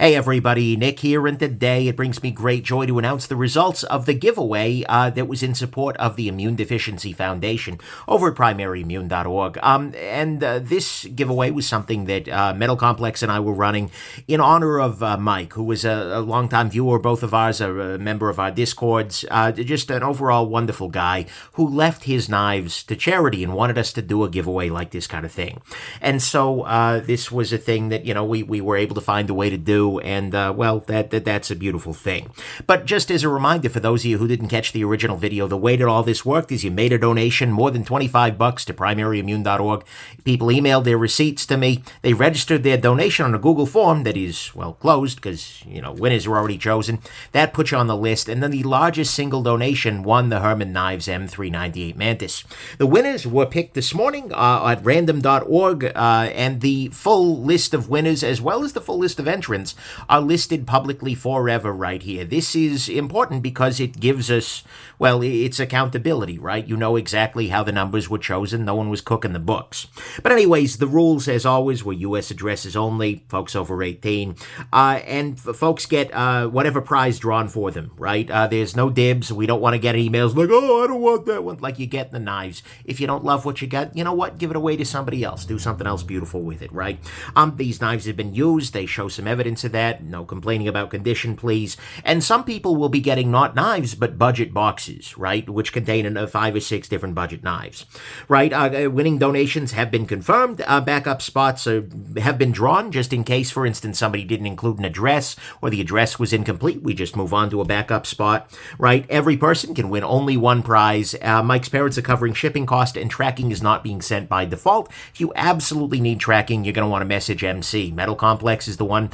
Hey everybody, Nick here, and today it brings me great joy to announce the results of the giveaway that was in support of the Immune Deficiency Foundation over at primaryimmune.org. This giveaway was something that Metal Complex and I were running in honor of Mike, who was a longtime viewer, both of ours, a member of our Discords, just an overall wonderful guy who left his knives to charity and wanted us to do a giveaway like this kind of thing. And so this was a thing that, we were able to find a way to do. And, that's a beautiful thing. But just as a reminder for those of you who didn't catch the original video, the way that all this worked is you made a donation, more than $25 to primaryimmune.org. People emailed their receipts to me. They registered their donation on a Google form that is, closed because, winners were already chosen. That put you on the list. And then the largest single donation won the Herman Knives M398 Mantis. The winners were picked this morning at random.org, and the full list of winners, as well as the full list of entrants, are listed publicly forever right here. This is important because it gives us, it's accountability, right? You know exactly how the numbers were chosen. No one was cooking the books. But anyways, the rules, as always, were U.S. addresses only, folks over 18, and folks get whatever prize drawn for them, right? There's no dibs. We don't want to get emails like, oh, I don't want that one, like you get the knives. If you don't love what you got, you know what? Give it away to somebody else. Do something else beautiful with it, right? These knives have been used. They show some evidence of that. No complaining about condition, please. And some people will be getting not knives, but budget boxes, right? Which contain 5 or 6 different budget knives, right? Winning donations have been confirmed. Backup spots have been drawn just in case, for instance, somebody didn't include an address or the address was incomplete. We just move on to a backup spot, right? Every person can win only one prize. Mike's parents are covering shipping cost, and tracking is not being sent by default. If you absolutely need tracking, you're going to want to message MC. Metal Complex is the one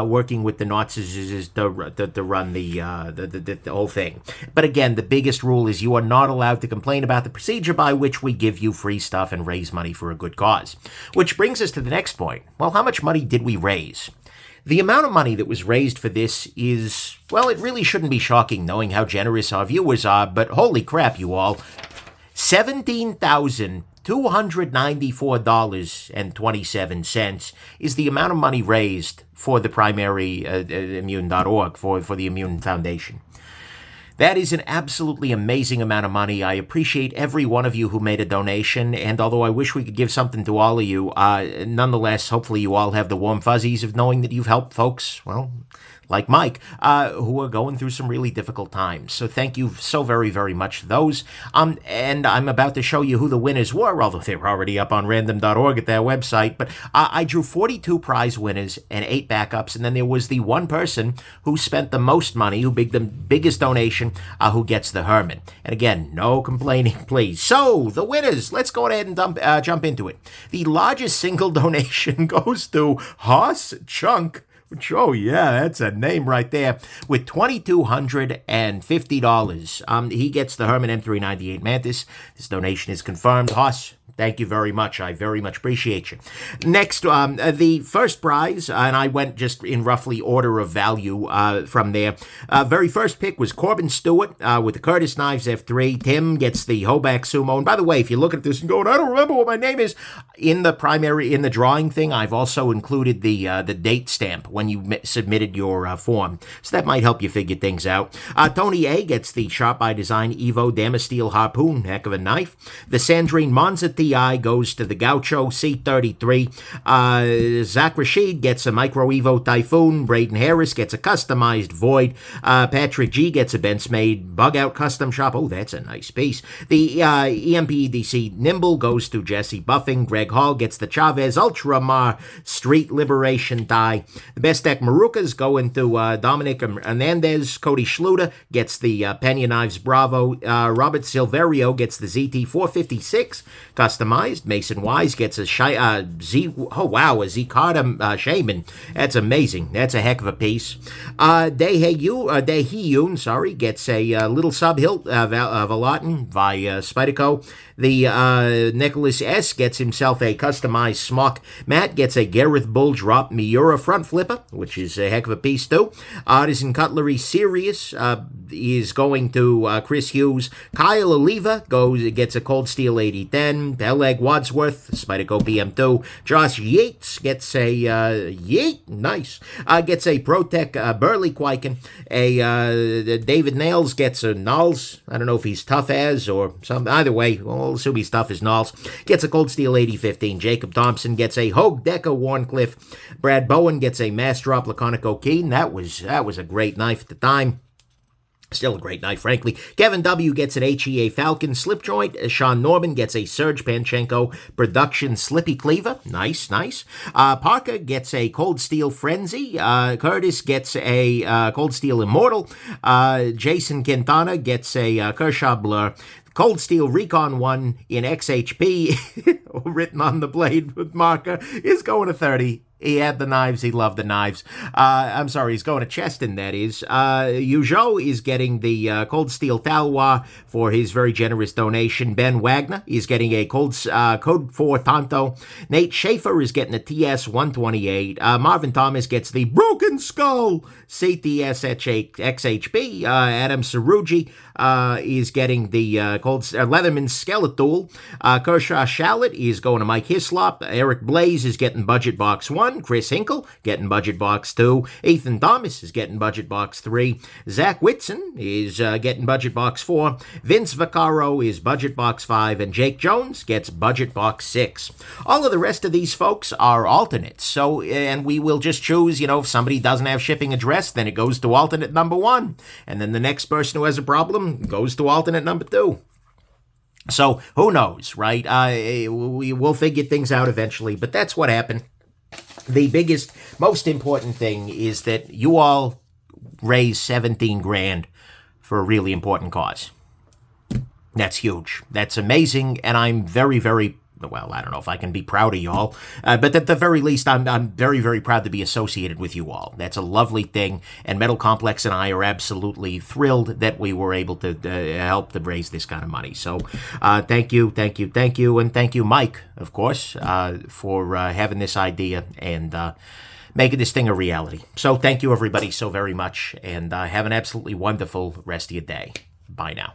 working with the Nazis to run the whole thing. But again, the biggest rule is you are not allowed to complain about the procedure by which we give you free stuff and raise money for a good cause. Which brings us to the next point. Well, how much money did we raise? The amount of money that was raised for this is, it really shouldn't be shocking knowing how generous our viewers are, but holy crap, you all. $17,294.27 is the amount of money raised for the primaryimmune.org, for the Immune Foundation. That is an absolutely amazing amount of money. I appreciate every one of you who made a donation, and although I wish we could give something to all of you, nonetheless, hopefully you all have the warm fuzzies of knowing that you've helped folks, like Mike, who are going through some really difficult times. So thank you so very, very much for those. And I'm about to show you who the winners were, although they're already up on random.org at their website. But I drew 42 prize winners and 8 backups. And then there was the one person who spent the most money, the biggest donation, who gets the Herman. And again, no complaining, please. So the winners, let's go ahead and jump into it. The largest single donation goes to Hoss Chunk. Oh, yeah, that's a name right there, with $2,250. He gets the Herman M398 Mantis. This donation is confirmed. Hoss, thank you very much. I very much appreciate you. Next, the first prize, and I went just in roughly order of value from there. Very first pick was Corbin Stewart with the Curtis Knives F3. Tim gets the Hoback Sumo. And by the way, if you look at this and go, I don't remember what my name is, in the drawing thing, I've also included the date stamp when you submitted your form. So that might help you figure things out. Tony A gets the Sharp by Design Evo Damasteel Harpoon. Heck of a knife. The Sandrine Monza TI goes to the Gaucho C33. Zach Rashid gets a Micro Evo Typhoon. Braden Harris gets a customized Void. Patrick G gets a Benchmade Bug Out Custom Shop. Oh, that's a nice piece. The EMP EDC Nimble goes to Jesse Buffing. Greg Hall gets the Chavez Ultramar Street Liberation tie. The Best Deck Marukas go into Dominic Hernandez. Cody Schluter gets the Pena Knives Bravo. Robert Silverio gets the ZT456 customized. Mason Wise gets a Zicarda Shaman. That's amazing. That's a heck of a piece. Dae-Hyun, gets a little sub hilt Valatin by Spyderco. The Nicholas S. gets himself a customized smock. Matt gets a Gareth Bull Drop Miura front flipper, which is a heck of a piece too. Artisan Cutlery Serious is going to Chris Hughes. Kyle Oliva gets a Cold Steel 8010. Peleg Wadsworth, Spyderco PM2. Josh Yates gets a nice. Gets a ProTech Burley Quaiken. David Nails gets a Nulls. I don't know if he's tough as or something. Either way, we'll assume he's tough as Nulls. Gets a Cold Steel 8015. Jacob Thompson gets a Hogue Decker Warncliffe. Brad Bowen gets a Mass Drop Laconic Keen. That was a great knife at the time. Still a great knife, frankly. Kevin W. gets an HEA Falcon slip joint. Sean Norman gets a Serge Panchenko Production Slippy Cleaver. Nice. Parker gets a Cold Steel Frenzy. Curtis gets a Cold Steel Immortal. Jason Quintana gets a Kershaw Blur. Cold Steel Recon 1 in XHP, written on the blade with marker, is going to 30. He had the knives. He loved the knives. He's going to Cheston, that is. Ujo is getting the Cold Steel Talwa for his very generous donation. Ben Wagner is getting a Code 4 Tonto. Nate Schaefer is getting a TS 128. Marvin Thomas gets the Broken Skull CTS XHP. Adam Sarugi is getting the Leatherman Skeletal. Kershaw Shallot is going to Mike Hislop. Eric Blaze is getting Budget Box 1. Chris Hinkle getting Budget Box 2. Ethan Thomas is getting Budget Box 3. Zach Whitson is getting Budget Box 4. Vince Vaccaro is Budget Box 5. And Jake Jones gets Budget Box 6. All of the rest of these folks are alternates. So, and we will just choose, if somebody doesn't have shipping address, then it goes to alternate number 1. And then the next person who has a problem goes to alternate number 2. So, who knows, right? We will figure things out eventually, but that's what happened. The biggest, most important thing is that you all raised $17,000 for a really important cause. That's huge. That's amazing, and I'm very, very, well, I don't know if I can be proud of you all, but at the very least, I'm very, very proud to be associated with you all. That's a lovely thing, and Metal Complex and I are absolutely thrilled that we were able to help to raise this kind of money. So thank you, and thank you, Mike, of course, for having this idea and making this thing a reality. So thank you, everybody, so very much, and have an absolutely wonderful rest of your day. Bye now.